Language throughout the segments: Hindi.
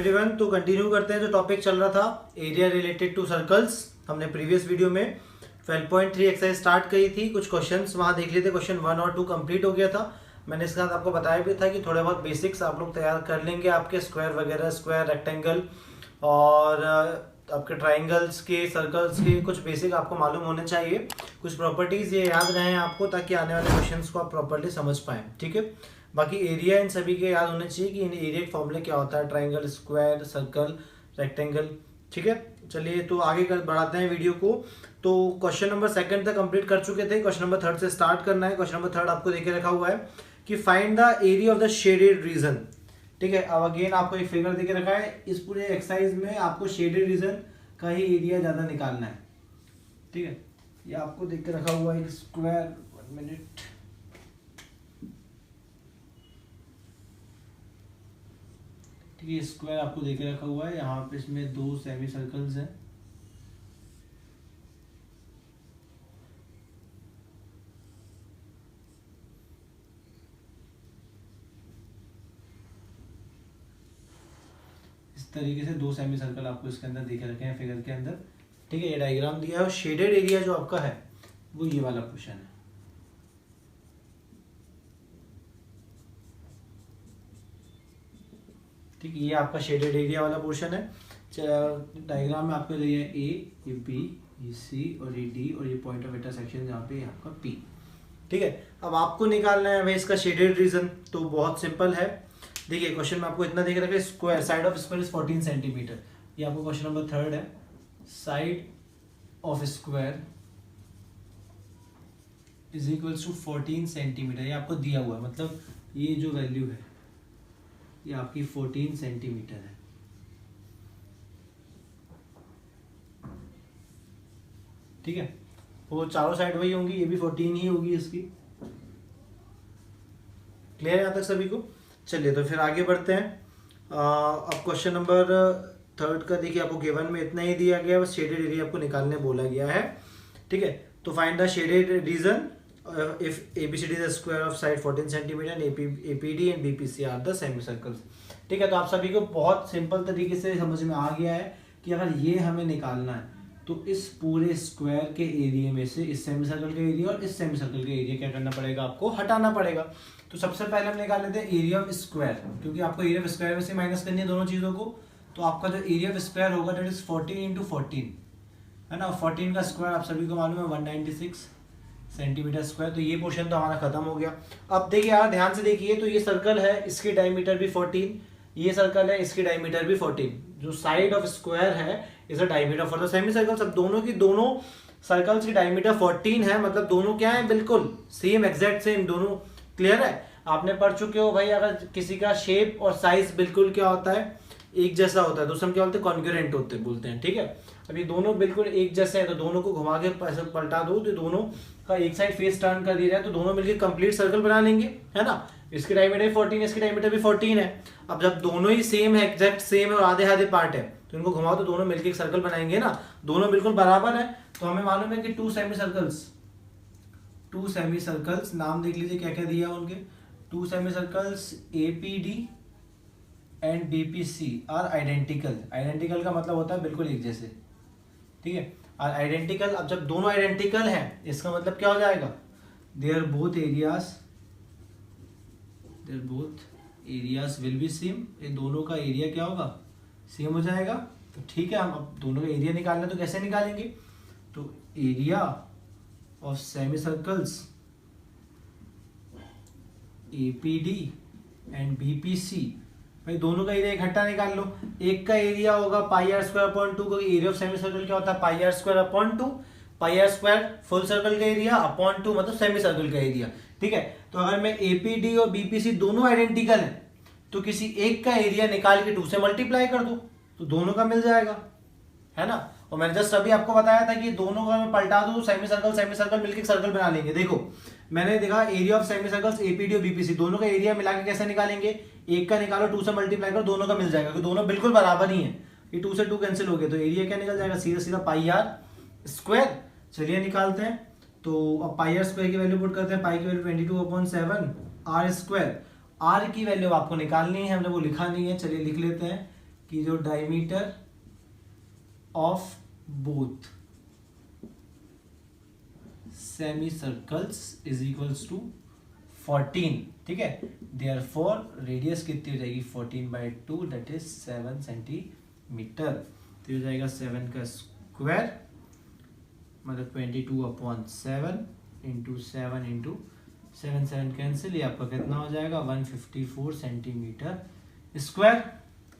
एवरीवन। तो कंटिन्यू करते हैं जो टॉपिक चल रहा था एरिया रिलेटेड टू सर्कल्स। हमने प्रीवियस वीडियो में 12.3 एक्सरसाइज स्टार्ट करी थी, कुछ क्वेश्चंस वहां देख लिए थे। क्वेश्चन 1 और 2 कंप्लीट हो गया था। मैंने इसके साथ आपको बताया भी था कि थोड़े बहुत बेसिक्स आप लोग तैयार कर लेंगे, आपके स्क्वायर वगैरह, स्क्वायर, रेक्टेंगल और आपके ट्राइंगल्स के, सर्कल्स के कुछ बेसिक आपको मालूम होने चाहिए। कुछ प्रॉपर्टीज ये याद रहें आपको, ताकि आने वाले क्वेश्चंस को आप प्रॉपर्ली समझ पाएं। ठीक है, बाकी एरिया इन सभी के याद होने चाहिए कि इन एरिया के फॉर्मूले क्या होता है, ट्राइंगल, स्क्वायर, सर्कल, रेक्टेंगल। ठीक है, चलिए तो आगे बढ़ाते हैं वीडियो को। तो क्वेश्चन नंबर 2 तक कंप्लीट कर चुके थे, क्वेश्चन नंबर 3 से स्टार्ट करना है। क्वेश्चन नंबर 3 आपको देखे रखा हुआ है कि find the area of the shaded reason. ठीक है, अब अगेन आपको एक फिगर देके रखा है। इस पूरे एक्सरसाइज में आपको शेडेड रीजन का ही एरिया ज्यादा निकालना है। ठीक है, ये आपको देख के रखा हुआ है स्क्वायर। 1 मिनट, ठीक है, स्क्वायर आपको देख के रखा हुआ है। यहाँ पे इसमें 2 सेमी सर्कल्स हैं। इस तरीके से 2 सेमी सर्कल आपको इसके अंदर देखे रखे हैं फिगर के अंदर। ठीक है, ये डायग्राम दिया है और शेडेड एरिया जो आपका है वो ये वाला क्वेश्चन है। ठीक, ये आपका शेडेड एरिया वाला पोर्शन है। डायग्राम में आपको दिया है ए, ये बी, ये सी और ये डी और ये पॉइंट ऑफ इंटरसेक्शन जहाँ पे आपका पी। ठीक है, अब आपको निकालना है भाई इसका शेडेड रीजन। तो बहुत सिंपल है, देखिए क्वेश्चन में आपको इतना देख रखा है, square side of square is 14 centimetre. ये आपको क्वेश्चन नंबर 3 है। Side of square is equals to 14 centimetre. ये आपको दिया हुआ है, मतलब ये जो वैल्यू है ये आपकी 14 सेंटीमीटर है। ठीक है, वो चारों साइड वही होंगी, ये भी 14 ही होगी इसकी। क्लियर है यहाँ तक सभी को? चलिए तो फिर आगे बढ़ते हैं। अब क्वेश्चन नंबर 3 का देखिए, आपको गिवन में इतना ही दिया गया है, बस शेडेड एरिया आपको निकालने बोला गया है। ठीक है, तो find the shaded region if ABCD the square of side 14 centimetre, APD and BPC are the semi circles. ठीक है, तो आप सभी को बहुत सिंपल तरीके से समझ में आ गया है कि अगर ये हमें निकालना है तो इस पूरे स्क्वायर के एरिया में से इस सेमी सर्कल का एरिया और इस सेमी सर्कल का एरिया क्या करना पड़ेगा, आपको हटाना पड़ेगा। तो सबसे पहले हम निकाल लेते हैं एरिया ऑफ स्क्वायर, क्योंकि आपको एरिया ऑफ स्क्वायर में से माइनस करनी है दोनों चीजों को। तो आपका जो एरिया ऑफ स्क्वायर होगा दैट इज 14 इंटू 14 है ना। 14 का स्क्वायर आप सभी को मालूम है 196 सेंटीमीटर स्क्वायर। तो ये पोर्शन तो हमारा खत्म हो गया। अब देखिए यार ध्यान से देखिए, तो ये सर्कल है, इसकी डायमीटर भी 14, ये सर्कल है, इसकी डायमीटर भी 14। जो साइड ऑफ स्क्वायर है is a diameter for the semi circle. सब दोनों सर्कल्स की डायमीटर 14 है, मतलब दोनों क्या है, बिल्कुल सेम, एग्जैक्ट सेम दोनों। क्लियर है? आपने पढ़ चुके हो भाई, अगर किसी का शेप और साइज बिल्कुल क्या होता है, एक जैसा होता है, दूसरा क्या बोलते हैं, कॉन्ग्रुएंट होते बोलते हैं। ठीक है, अब ये दोनों बिल्कुल एक जैसे हैं, तो दोनों को घुमा के पलटा दो तो दोनों का एक साइड फेस टर्न कर दिया जाए तो दोनों मिलकर कंप्लीट सर्कल बना लेंगे, है ना। इसकी डायमीटर 14 है, इसकी डायमीटर भी 14 है। अब जब दोनों ही सेम है, एग्जैक्ट सेम है और आधे आधे पार्ट है, तो इनको घुमाओ तो दोनों मिलकर एक सर्कल बनाएंगे ना। दोनों बिल्कुल बराबर है, तो हमें मालूम है कि 2 सेमी सर्कल्स, नाम देख लीजिए क्या क्या दिया उनके। 2 semi circles APD and BPC are identical. Identical का मतलब होता है बिल्कुल एक जैसे। ठीक है, और आइडेंटिकल, अब जब दोनों आइडेंटिकल हैं इसका मतलब क्या हो जाएगा, their both areas will be same. ये दोनों का एरिया क्या होगा, सेम हो जाएगा। तो ठीक है, हम अब दोनों का एरिया निकालना, तो कैसे निकालेंगे, तो area of semi circles APD and BPC, भाई दोनों का एरिया इकट्ठा निकाल लो। एक का एरिया होगा πr² 2, area of semi circle क्या होता है, πr² 2। πr² फुल सर्कल का एरिया अपॉन 2 मतलब सेमी सर्कल का एरिया। ठीक है, तो अगर मैं APD और BPC दोनों आइडेंटिकल है तो किसी एक का एरिया निकाल के 2 से मल्टीप्लाई कर दो तो दोनों का मिल जाएगा, है ना। और मैंने जस्ट अभी आपको बताया था कि दोनों का मैं पलटा दूं, सेमी सर्कल मिलकर सर्कल बना लेंगे। देखो मैंने देखा area of semi circles APD और BPC दोनों का एरिया मिला के कैसे निकालेंगे, एक का निकालो 2 से मल्टीप्लाई करो, दोनों का मिल जाएगा, क्योंकि दोनों बिल्कुल बराबर ही है। ये 2 से 2 कैंसिल हो गए तो एरिया क्या निकल जाएगा, सीधा सीधा πr²। चलिए निकालते हैं। तो अब πr² की वैल्यू पुट करते हैं, पाई की वैल्यू 22/7 r²। r की वैल्यू आपको निकालनी है, हमने वो लिखा नहीं है, चलिए लिख लेते हैं कि जो diameter of both semi circles is equals to 14, ठीक है। देयरफॉर रेडियस कितनी हो जाएगी 14/2 दैट इज 7 सेंटीमीटर। तो हो जाएगा 7 का स्क्वायर मतलब 22/7 इंटू 7 इंटू 7 7 कैंसिल, ये आपका कितना हो जाएगा 154 सेंटीमीटर स्क्वायर।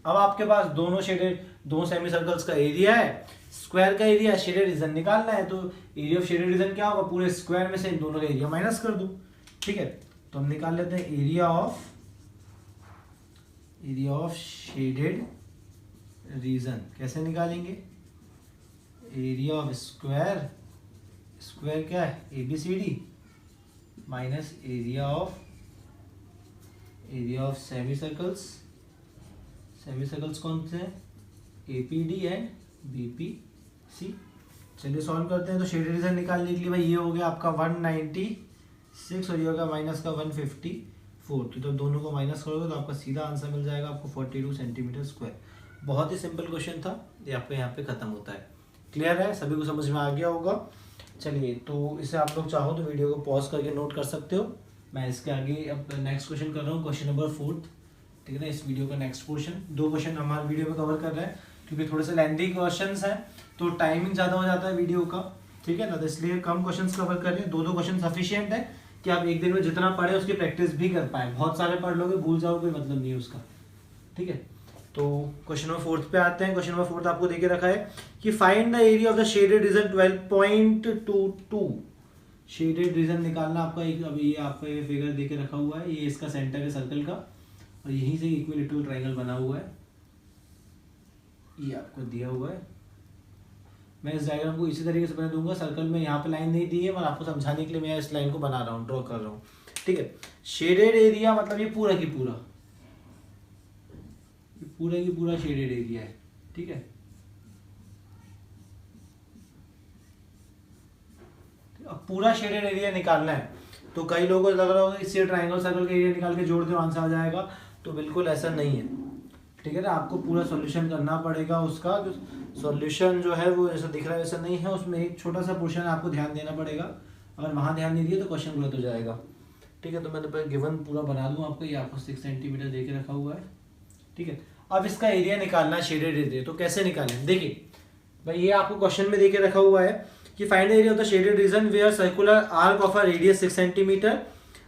अब आपके पास दोनों शेडेड, दो सेमी सर्कल्स का एरिया है, स्क्वायर का एरिया, शेडेड रीजन निकालना है। तो एरिया ऑफ शेडेड रीजन क्या होगा, पूरे स्क्वायर में से इन दोनों का एरिया माइनस कर दूं, ठीक है। तो हम निकाल लेते हैं एरिया ऑफ शेडेड रीजन। कैसे निकालेंगे, एरिया ऑफ स्क्वायर, स्क्वायर क्या है ABCD minus area of semi circles, semi circles कौन से हैं APD एंड BPC। चलिए सॉल्व करते हैं। तो शेडेड रीजन निकालने के लिए भाई ये हो गया आपका 196 और ये होगा माइनस का 154। तो जब दोनों को माइनस करोगे तो आपका सीधा आंसर मिल जाएगा आपको 42 सेंटीमीटर स्क्वायर। बहुत ही सिंपल क्वेश्चन था, ये आपका यहाँ पे खत्म होता है। क्लियर है, सभी को समझ में आ गया होगा। चलिए तो इसे आप लोग चाहो तो वीडियो को पॉज करके नोट कर सकते हो। मैं इसके आगे अब नेक्स्ट क्वेश्चन कर रहा हूँ, क्वेश्चन नंबर 4, ठीक है ना। इस वीडियो का नेक्स्ट क्वेश्चन, 2 क्वेश्चन हमारे वीडियो में कवर कर रहे हैं क्योंकि थोड़े से लेंथी क्वेश्चंस हैं तो टाइमिंग ज़्यादा हो जाता है वीडियो का, ठीक है ना। तो इसलिए कम क्वेश्चंस कवर कर रहे हैं, 2 क्वेश्चन सफिशिएंट है कि आप एक दिन में जितना पढ़े उसकी प्रैक्टिस भी कर पाए। बहुत सारे पढ़ लोगे भूल जाओ, कोई मतलब नहीं है उसका, ठीक है। तो क्वेश्चन नंबर 4 पे आते हैं। क्वेश्चन नंबर 4 आपको देके रखा है कि find the area of the shaded reason 12.22। Shaded region निकालना आपका एक, अभी ये आपका ये फिगर देके रखा हुआ है, ये इसका सेंटर है सर्कल का और यहीं से इक्विलेटरल ट्रायंगल बना हुआ है, ये आपको दिया हुआ है। मैं इस डायग्राम को इसी तरीके से बना दूंगा, सर्कल में यहाँ पे लाइन नहीं दी है, मैं आपको समझाने के लिए मैं इस लाइन को बना रहा हूँ, ड्रॉ कर रहा हूँ, ठीक है। शेडेड एरिया मतलब ये पूरा की पूरा शेडेड एरिया है, ठीक है। अब पूरा शेडेड एरिया निकालना है तो कई लोगों को लग रहा होगा इससे ट्रायंगल सर्कल का एरिया निकाल के जोड़ दो आंसर आ जाएगा, तो बिल्कुल ऐसा नहीं है, ठीक है ना। आपको पूरा सॉल्यूशन करना पड़ेगा उसका, सॉल्यूशन जो है वो ऐसा दिख रहा है वैसा नहीं है, उसमें एक छोटा सा पोर्शन आपको ध्यान देना पड़ेगा। अगर वहाँ ध्यान नहीं दिए तो क्वेश्चन गलत हो जाएगा, ठीक है। तो मैंने पहले गिवन पूरा बना दूँ आपको, ये आपको 6 सेंटीमीटर दे के रखा हुआ है, ठीक है। अब इसका एरिया निकालना है शेडेड एरिया, तो कैसे निकालें, देखिए भाई ये आपको क्वेश्चन में देके रखा हुआ है कि find the area of the shaded region where circular arc of a radius 6 centimetre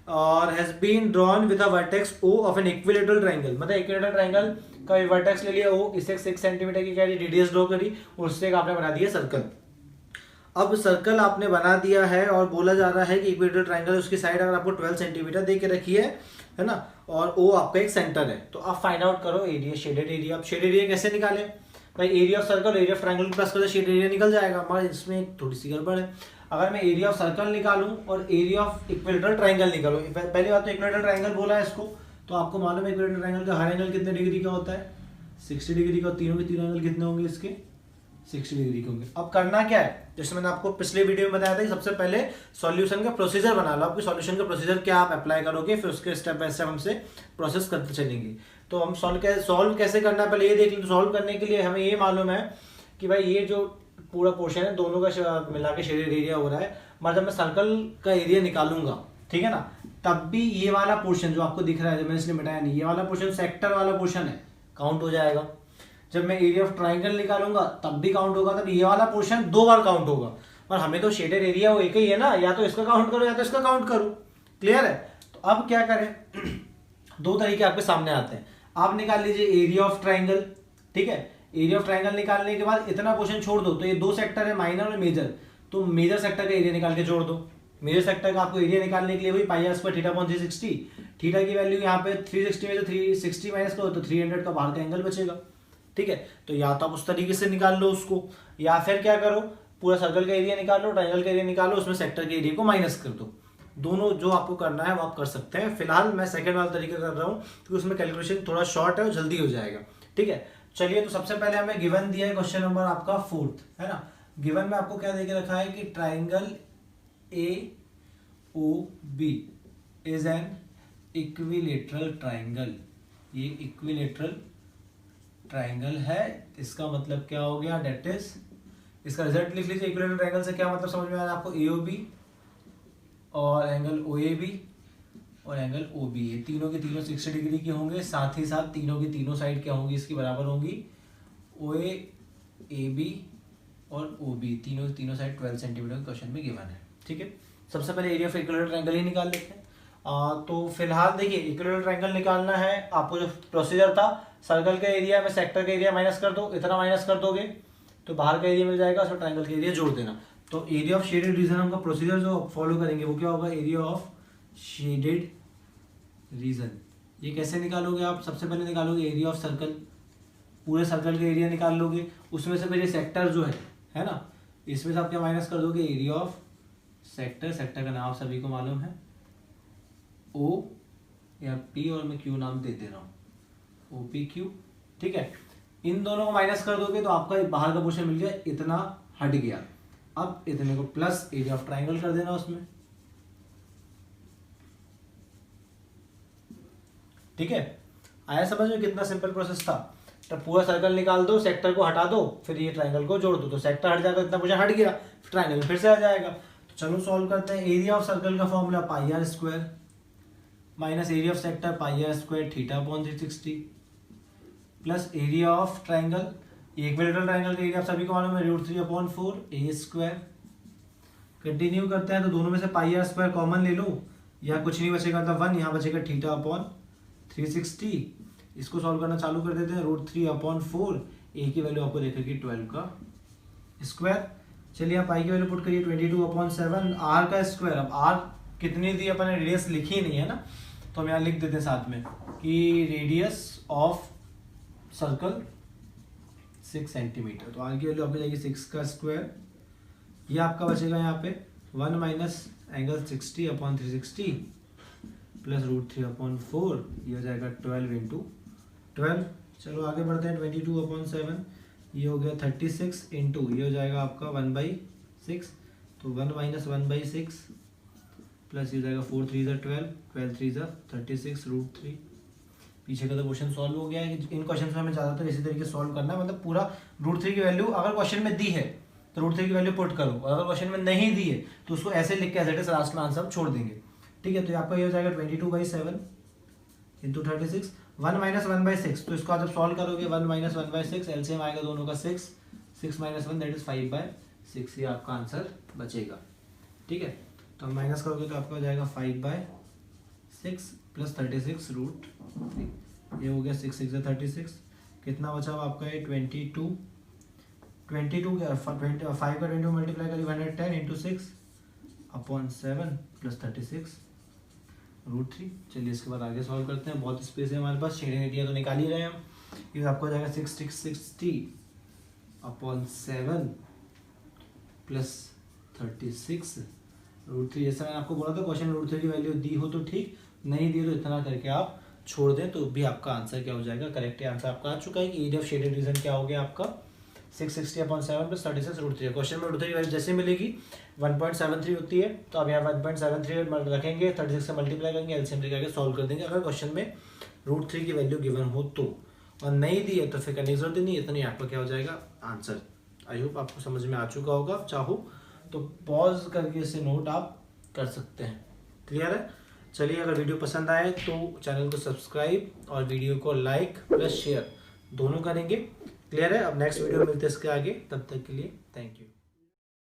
और has been drawn with a vertex O of an equilateral triangle. मतलब इक्विलेटरल ट्रायंगल का वर्टेक्स ले लिया O, इससे 6 सेंटीमीटर की क्या रेडियस ड्रॉ करी और उससे आपने बना दिया सर्कल। अब सर्कल आपने बना दिया है और बोला जा रहा है कि इक्विलेटरल ट्रायंगल उसकी साइड अगर आपको 12 सेंटीमीटर दे के रखी है ना, और O आपका एक सेंटर है। तो आप फाइंड आउट करो एरिया, शेडेड एरिया। अब शेडेड एरिया कैसे निकाले भाई, area of circle area of triangle plus कर शेडेड एरिया निकल जाएगा। हमारे इसमें थोड़ी सी गड़बड़ है, अगर मैं एरिया ऑफ सर्कल निकालूं और एरिया ऑफ इक्विलेटरल ट्रायंगल निकालूं, पहली बात तो इक्विलेटरल ट्रायंगल बोला है इसको, तो आपको मालूम है इक्विलेटरल ट्रायंगल का हर एंगल कितने डिग्री का होता है 60 डिग्री का, तीनों के तीनों एंगल कितने होंगे इसके 60 डिग्री के होंगे। अब करना क्या है, जैसे मैंने आपको पिछले वीडियो में बताया था कि सबसे पहले सॉल्यूशन का प्रोसीजर बना लो, आपके सॉल्यूशन का प्रोसीजर क्या आप अप्लाई करोगे, फिर उसके स्टेप बाय स्टेप हमसे प्रोसेस करते चलेंगे। तो हम सॉल्व कैसे करना है पहले ये देख लें। तो सॉल्व करने के लिए हमें ये मालूम है कि भाई ये जो पूरा पोर्शन है दोनों का मिला के शेडेड एरिया हो रहा है, मतलब मैं सर्कल का एरिया निकालूंगा, ठीक है ना, तब भी ये वाला पोर्शन जो आपको दिख रहा है, जो मैंने इसलिए मिटाया नहीं, ये वाला पोर्शन सेक्टर वाला पोर्शन है, काउंट हो जाएगा। जब मैं एरिया ऑफ ट्रायंगल निकालूंगा तब भी काउंट होगा, तब ये वाला पोर्शन 2 बार काउंट होगा। और हमें तो शेडेड एरिया वो एक ही है ना, या तो इसका काउंट करो या तो इसका काउंट करो, क्लियर है। तो अब क्या करें, 2 तरीके आपके सामने आते हैं। आप निकाल लीजिए एरिया ऑफ ट्रायंगल, ठीक है। एरिया ऑफ ट्रायंगल निकालने के बाद इतना पोर्शन छोड़ दो, तो ये 2 सेक्टर है, माइनर और मेजर, तो मेजर सेक्टर का एरिया निकाल के जोड़ दो। मेजर सेक्टर का आपको एरिया निकालने के लिए वही pi are square theta upon 360, theta की वैल्यू यहाँ पे 360 में से 360 माइनस करो तो 300 का बाहर का एंगल बचेगा, ठीक है। तो या तो आप उस तरीके से निकाल लो उसको, या फिर क्या करो पूरा सर्कल का एरिया निकालो, ट्रायंगल का एरिया निकालो, उसमें सेक्टर के एरिया को माइनस कर दो। दोनों जो आपको करना है वो आप कर सकते हैं। फिलहाल मैं सेकंड वाला तरीका कर रहा हूँ क्योंकि उसमें कैलकुलेशन थोड़ा शॉर्ट है और जल्दी हो जाएगा, ठीक है। चलिए तो सबसे पहले हमें गिवन दिया है क्वेश्चन नंबर आपका 4 है ना। गिवन में आपको क्या देके रखा है कि triangle AOB is an equilateral triangle, ये इक्विलेटरल ट्राइंगल है, इसका मतलब क्या हो गया, डेट इज, इसका रिजल्ट लिख लीजिए। इक्विलेटरल ट्राइंगल से क्या मतलब समझ में आया आपको, AOB और एंगल OAB और एंगल OB, ये तीनों के तीनों 60 डिग्री के होंगे, साथ ही साथ तीनों की तीनों साइड क्या होंगी, इसकी बराबर होंगी। OA, AB और OB तीनों की तीनों साइड 12 सेंटीमीटर क्वेश्चन में गिवन है। ठीक है, सबसे पहले एरिया ऑफ इक्विलेटरल ट्रायंगल ही निकाल लेते हैं। तो फिलहाल देखिए इक्विलेटरल ट्रायंगल निकालना है, आपको जो प्रोसीजर था, सर्कल का एरिया में सेक्टर का एरिया माइनस कर दो, इतना माइनस कर दोगे तो बाहर का एरिया मिल जाएगा, उसमें ट्रायंगल का एरिया जोड़ देना। तो एरिया ऑफ शेडेड रीजन हम प्रोसीजर जो फॉलो करेंगे वो क्या होगा, एरिया ऑफ शेडेड रीजन। ये कैसे निकालोगे आप, सबसे पहले निकालोगे एरिया ऑफ सर्कल, पूरे सर्कल का एरिया निकाल लोगे, उसमें से फिर ये सेक्टर जो है ना, इसमें से आप क्या माइनस कर दोगे, एरिया ऑफ सेक्टर। सेक्टर का नाम सभी को मालूम है, O या P, और मैं Q नाम दे दे रहा हूँ, OPQ। ठीक है, इन दोनों को माइनस कर दोगे तो आपका बाहर का पोर्शन मिल गया, इतना हट गया। अब इतने को प्लस एरिया ऑफ ट्राइंगल कर देना उसमें। ठीक है, आया समझ में, कितना सिंपल प्रोसेस था। तो पूरा सर्कल निकाल दो, सेक्टर को हटा दो, फिर ये ट्राइंगल को जोड़ दो, तो सेक्टर हट जाएगा, इतना पोर्शन हट गया, ट्राइंगल फिर से आ जाएगा। तो चलो सॉल्व करते हैं। एरिया ऑफ सर्कल का formula pi are square minus area of sector pi are square theta upon 360 plus area of triangle, equilateral triangle का एरिया आप सभी को मालूम है, √3/4 ए स्क्वायर। कंटिन्यू करते हैं, तो दोनों में से पाई आर स्क्वायर कॉमन ले लो, या कुछ नहीं बचेगा तो 1, यहाँ बचेगा थीटा अपॉन 360। इसको सॉल्व करना चालू कर देते हैं, √3/4, ए की वैल्यू आपको देखेगी 12 का स्क्वायर। चलिए आप आई की वैल्यू पुट करिए 22/7, आर का स्क्वायर। अब आर कितनी दी अपन ने, रेडियस लिखी नहीं है ना, तो हम यहाँ लिख देते हैं साथ में कि रेडियस ऑफ सर्कल 6 सेंटीमीटर। तो आर की वैल्यू आपको जाएगी 6 का स्क्वायर, ये आपका बचेगा यहाँ पे 1 माइनस एंगल 60/360 प्लस √3/4, ये हो जाएगा 12 × 12। चलो आगे बढ़ते हैं, 22/7, ये हो गया 36 इंटू, ये हो जाएगा आपका 1/6, तो 1 माइनस 1/6 प्लस ये हो जाएगा 4 3 12, 12 3 36 √3। पीछे का तो क्वेश्चन सॉल्व हो गया है। इन क्वेश्चन में हमें ज़्यादातर इसी तरीके सॉल्व करना है, मतलब पूरा √3 की वैल्यू अगर क्वेश्चन में दी है तो √3 की वैल्यू पुट करो, अगर क्वेश्चन में नहीं दी है तो उसको ऐसे लिख के एज लास्ट में आंसर छोड़ देंगे। ठीक है, तो आपका ये हो जाएगा 22/7 इंटू 36, 1 माइनस 1/6, तो इसको आप जब सॉल्व करोगे 1 माइनस 1/6, एलसीएम आएगा दोनों का 6, 6 माइनस 1 दैट इज 5/6, ये आपका आंसर बचेगा। ठीक है, तो माइनस करोगे तो आपका हो जाएगा 5/6 प्लस 36 √3, ये हो गया 6 6 36, कितना बचा हुआ आपका ये 22 5 का 22 मल्टीप्लाई करिए 110 इंटू 6/7 प्लस 36 √3। चलिए इसके बाद आगे सॉल्व करते हैं, बहुत स्पेस है हमारे पास, शेडिंग एरिया तो निकाल ही रहे हैं हम। ये आपको हो जाएगा 60/7 प्लस 36 √3। जैसा मैंने आपको बोला था क्वेश्चन √3 की वैल्यू दी हो तो ठीक, नहीं दी तो इतना करके आप छोड़ दें, तो भी आपका आंसर क्या हो जाएगा, करेक्ट आंसर आपका आ चुका है कि एरिया ऑफ शेडेड रीजन क्या हो गया आपका 660/7 प्लस 36 √3। क्वेश्चन में √3 की वैल्यू जैसे मिलेगी 1.73 होती है, तो अब यहाँ 1.73 रखेंगे, 36 से मल्टीप्लाई करेंगे, एलसीएम लेकर सॉल्व कर देंगे अगर क्वेश्चन में √3 की वैल्यू गिवन हो तो, और नहीं दी है तो फिर करने की जरूरत नहीं, इतना ही आपका क्या हो जाएगा आंसर। आई होप आपको समझ में आ चुका होगा, चाहो तो पॉज करके इसे नोट आप कर सकते हैं। क्लियर है? चलिए अगर वीडियो पसंद आए तो चैनल को सब्सक्राइब और वीडियो को लाइक प्लस शेयर दोनों करेंगे। क्लियर है? अब नेक्स्ट वीडियो मिलते हैं इसके आगे, तब तक के लिए थैंक यू।